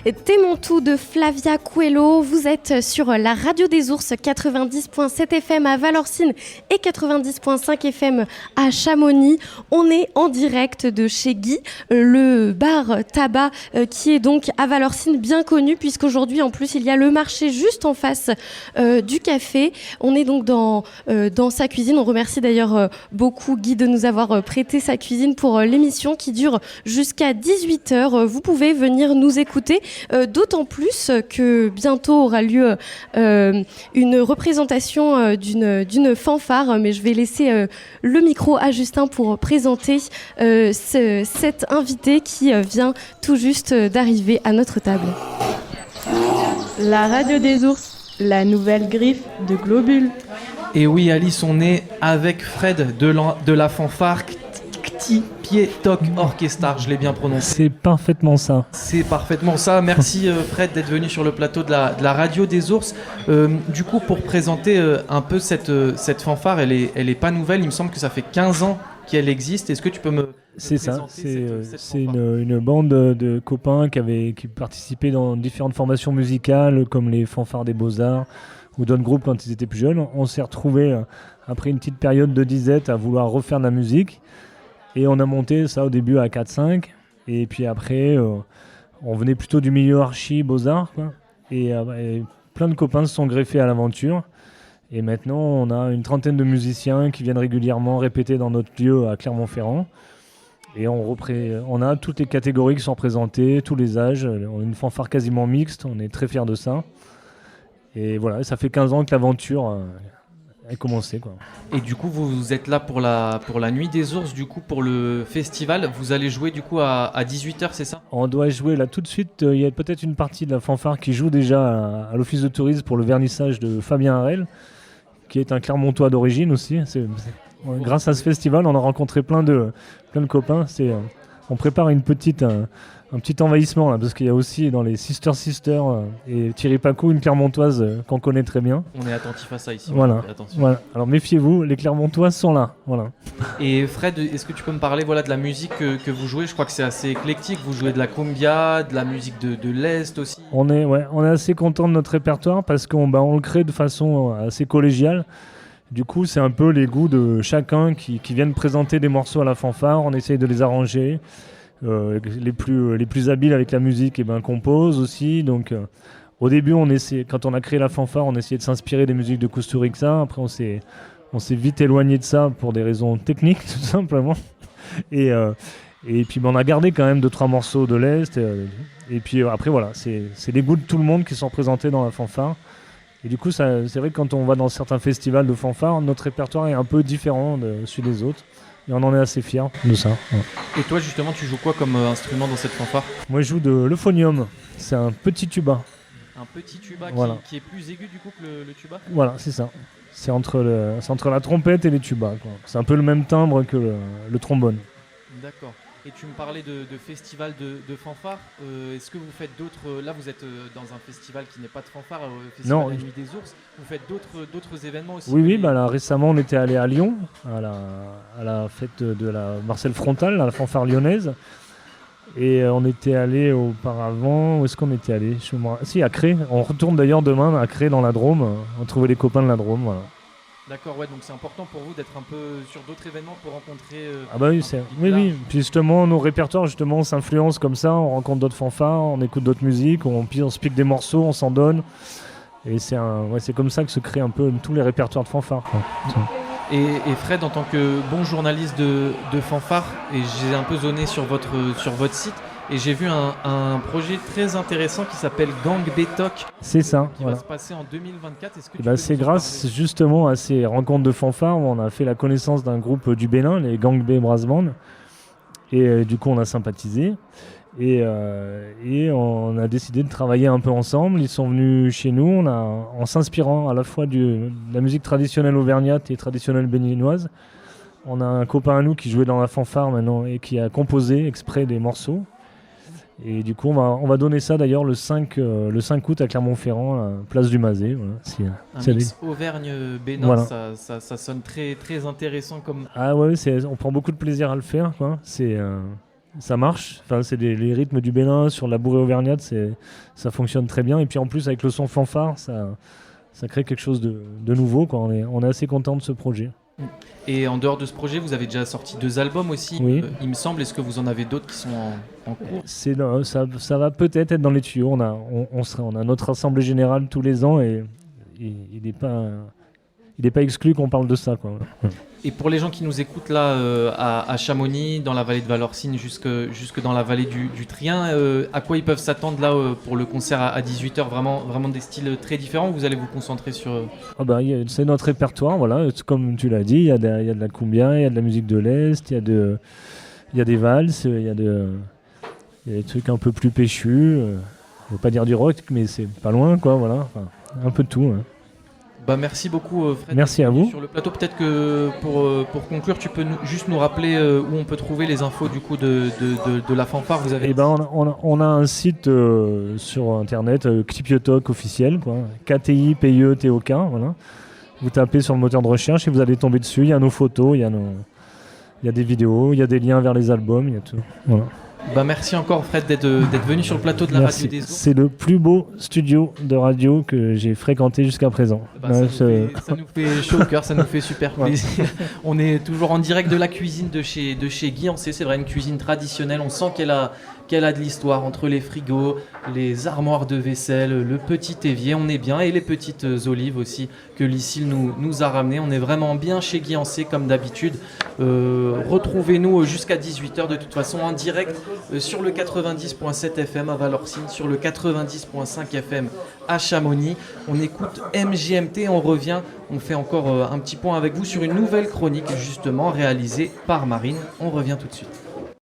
T'es mon tout de Flavia Coelho. Vous êtes sur la radio des ours 90.7 FM à Valorcine et 90.5 FM à Chamonix. On est en direct de chez Guy, le bar tabac qui est donc à Valorcine, bien connu puisqu'aujourd'hui en plus il y a le marché juste en face du café. On est donc dans sa cuisine. On remercie d'ailleurs beaucoup Guy de nous avoir prêté sa cuisine pour l'émission qui dure jusqu'à 18h. Vous pouvez venir nous écouter, d'autant plus que bientôt aura lieu une représentation d'une fanfare, mais je vais laisser le micro à Justin pour présenter cet invité qui vient tout juste d'arriver à notre table. La radio des ours, la nouvelle griffe de Globule. Et oui, Alice, on est avec Fred de la fanfare Kti Pied Tok Orchestar, je l'ai bien prononcé. C'est parfaitement ça. C'est parfaitement ça. Merci Fred d'être venu sur le plateau de la radio des ours. Du coup, pour présenter un peu cette fanfare, elle est pas nouvelle. Il me semble que ça fait 15 ans qu'elle existe. Est-ce que tu peux me C'est ça, cette c'est une bande de copains qui participaient dans différentes formations musicales comme les fanfares des Beaux-Arts ou d'autres groupes quand ils étaient plus jeunes. On s'est retrouvés après une petite période de disette à vouloir refaire de la musique. Et on a monté ça au début à 4-5. Et puis après, on venait plutôt du milieu archi, Beaux-Arts, quoi. Et plein de copains se sont greffés à l'aventure. Et maintenant, on a une trentaine de musiciens qui viennent régulièrement répéter dans notre lieu à Clermont-Ferrand. Et on a toutes les catégories qui sont représentées, tous les âges. On a une fanfare quasiment mixte, on est très fiers de ça. Et voilà, ça fait 15 ans que l'aventure a commencé, quoi. Et du coup, vous êtes là pour la nuit des ours, du coup, pour le festival. Vous allez jouer du coup à 18h, c'est ça ? On doit jouer là tout de suite. Il y a peut-être une partie de la fanfare qui joue déjà à l'office de tourisme pour le vernissage de Fabien Harel, qui est un Clermontois d'origine aussi. Grâce à ce festival, on a rencontré plein de copains. On prépare un petit envahissement là, parce qu'il y a aussi dans les Sister et Thierry Pacou une Clermontoise qu'on connaît très bien. On est attentif à ça ici. Voilà. Alors méfiez-vous, les Clermontois sont là. Voilà. Et Fred, est-ce que tu peux me parler de la musique que vous jouez ? Je crois que c'est assez éclectique. Vous jouez de la cumbia, de la musique de l'Est aussi. On est assez content de notre répertoire parce qu'on le crée de façon assez collégiale. Du coup, c'est un peu les goûts de chacun qui viennent présenter des morceaux à la fanfare. On essaye de les arranger. Les plus habiles avec la musique composent aussi. Donc, au début, quand on a créé la fanfare, on essayait de s'inspirer des musiques de Kusturica. Après, on s'est vite éloigné de ça pour des raisons techniques, tout simplement. Et puis, on a gardé quand même 2-3 morceaux de l'Est. Et puis après, voilà, c'est les goûts de tout le monde qui sont représentés dans la fanfare. Et du coup, c'est vrai que quand on va dans certains festivals de fanfare, notre répertoire est un peu différent de celui des autres. Et on en est assez fiers de ça. Ouais. Et toi, justement, tu joues quoi comme instrument dans cette fanfare ? Moi, je joue de l'euphonium. C'est un petit tuba. Un petit tuba qui est plus aigu du coup que le tuba ? Voilà, c'est ça. C'est entre la trompette et les tubas, quoi. C'est un peu le même timbre que le trombone. D'accord. Et tu me parlais de festival de fanfare. Est-ce que vous faites d'autres... Là, vous êtes dans un festival qui n'est pas de fanfare, festival de la Nuit des Ours. Vous faites d'autres événements aussi ? Oui. Là, récemment, on était allé à Lyon, à la fête de la Marcel Frontal, à la fanfare lyonnaise. Et on était allé auparavant... Où est-ce qu'on était allé ? Si, à Cré. On retourne d'ailleurs demain à Cré, dans la Drôme. On trouvait les copains de la Drôme, voilà. D'accord, ouais, donc c'est important pour vous d'être un peu sur d'autres événements pour rencontrer... oui. Puis justement, nos répertoires s'influencent comme ça, on rencontre d'autres fanfares, on écoute d'autres musiques, on se pique des morceaux, on s'en donne. Et c'est comme ça que se créent un peu tous les répertoires de fanfares. Et Fred, en tant que bon journaliste de fanfare, et j'ai un peu zoné sur votre site, et j'ai vu un projet très intéressant qui s'appelle Gang Bétoc. C'est ça. Qui va se passer en 2024. Est-ce que c'est grâce justement à ces rencontres de fanfare où on a fait la connaissance d'un groupe du Bénin, les Gang B Brass Band. Et du coup, on a sympathisé. Et on a décidé de travailler un peu ensemble. Ils sont venus chez nous en s'inspirant à la fois de la musique traditionnelle auvergnate et traditionnelle béninoise. On a un copain à nous qui jouait dans la fanfare maintenant et qui a composé exprès des morceaux. Et du coup, on va donner ça d'ailleurs le 5 août à Clermont-Ferrand, à Place du Mazet. Voilà, un mix Auvergne-Bénin, voilà. ça sonne très, très intéressant comme... Ah ouais, on prend beaucoup de plaisir à le faire, quoi. ça marche. Enfin, c'est les rythmes du Bénin sur la bourrée auvergnate, ça fonctionne très bien. Et puis en plus, avec le son fanfare, ça crée quelque chose de nouveau, quoi. On est assez content de ce projet. Et en dehors de ce projet, vous avez déjà sorti 2 albums aussi, Oui. Il me semble. Est-ce que vous en avez d'autres qui sont en cours? Ça va peut-être être dans les tuyaux. On a notre assemblée générale tous les ans et il n'est pas exclu qu'on parle de ça, quoi. Et pour les gens qui nous écoutent là à Chamonix, dans la vallée de Valorcine, jusque dans la vallée du Trien, à quoi ils peuvent s'attendre là pour le concert à 18h? Vraiment des styles très différents, ou vous allez vous concentrer sur... C'est notre répertoire, voilà. Comme tu l'as dit, il y a de la cumbia, il y a de la musique de l'Est, il y a des valses, il y a des trucs un peu plus péchus. Je ne veux pas dire du rock, mais c'est pas loin, quoi, voilà. Enfin, un peu de tout, hein. Merci beaucoup Fred. Merci à vous. Sur le plateau, peut-être que pour conclure, tu peux juste nous rappeler où on peut trouver les infos du coup de la fanfare. Vous avez... On a un site sur internet, Clipiotok officiel, quoi. KTIPIETOK, voilà. Vous tapez sur le moteur de recherche et vous allez tomber dessus. Il y a nos photos, il y a des vidéos, il y a des liens vers les albums, il y a tout. Voilà. Merci encore Fred d'être venu sur le plateau de la Merci. Radio des Ours. C'est le plus beau studio de radio que j'ai fréquenté jusqu'à présent. Ça nous fait chaud au cœur, ça nous fait super plaisir. On est toujours en direct de la cuisine de chez Guy Ancé. C'est vrai, une cuisine traditionnelle. On sent qu'elle a de l'histoire entre les frigos, les armoires de vaisselle, le petit évier. On est bien, et les petites olives aussi que Lucille nous a ramenées. On est vraiment bien chez Guy Ancé comme d'habitude. Retrouvez-nous jusqu'à 18h de toute façon en direct sur le 90.7 FM à Valorcine, sur le 90.5 FM à Chamonix. On écoute MJMT, on revient, on fait encore un petit point avec vous sur une nouvelle chronique justement réalisée par Marine. On revient tout de suite.